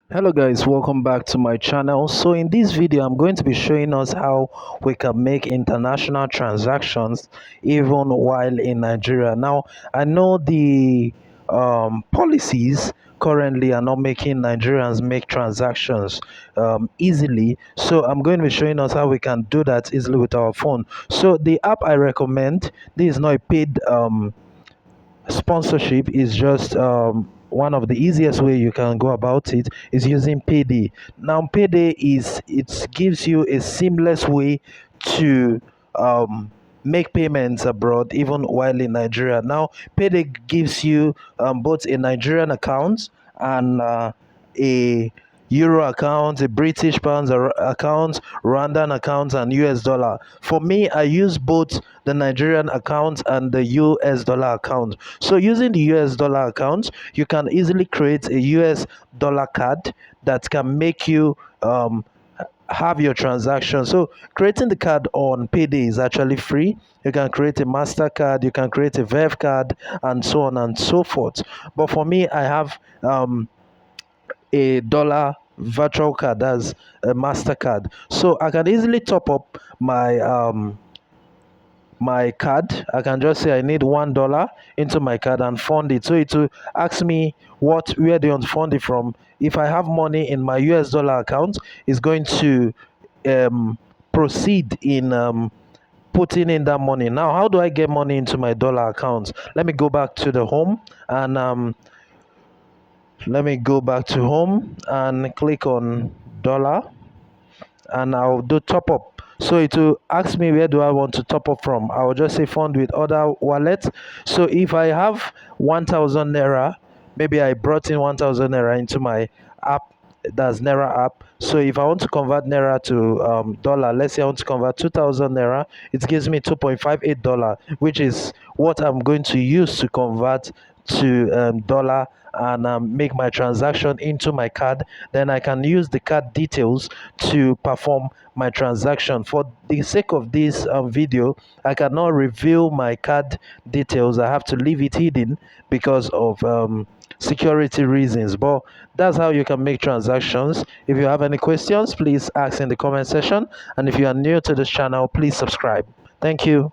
Hello guys, welcome back to my channel. So in this video I'm going to be showing us how we can make international transactions even while in Nigeria. Now I know the policies currently are not making Nigerians make transactions easily, so I'm going to be showing us how we can do that easily with our phone. So the app I recommend, this is not a paid sponsorship, is just one of the easiest way you can go about it is using Payday. Now Payday is, it gives you a seamless way to make payments abroad even while in Nigeria. Now Payday gives you both a Nigerian account and a Euro account, a British pounds account, Rwandan account, and US dollar. For me, I use both the Nigerian account and the US dollar account. So using the US dollar account, you can easily create a US dollar card that can make you have your transaction. So creating the card on Payday is actually free. You can create a MasterCard, you can create a Verve card, and so on and so forth. But for me, I have a dollar virtual card, as a MasterCard. So I can easily top up my card. I can just say I need $1 into my card and fund it. So it will ask me where do you want to fund it from. If I have money in my US dollar account, it's going to um, proceed in putting in that money. Now, how do I get money into my dollar account? Let me go back to the home and let me go back to home and click on dollar, and I'll do top up. So it will ask me where do I want to top up from. I will just say fund with other wallets. So if I have 1000 naira, maybe I brought in 1000 naira into my app, that's Naira app. So if I want to convert naira to dollar, let's say I want to convert 2000 naira, it gives me $2.58, which is what I'm going to use to convert to dollar and make my transaction into my card. Then I can use the card details to perform my transaction. For the sake of this video, I cannot reveal my card details. I have to leave it hidden because of security reasons. But that's how you can make transactions. If you have any questions, please ask in the comment section, and if you are new to this channel, please subscribe. Thank you.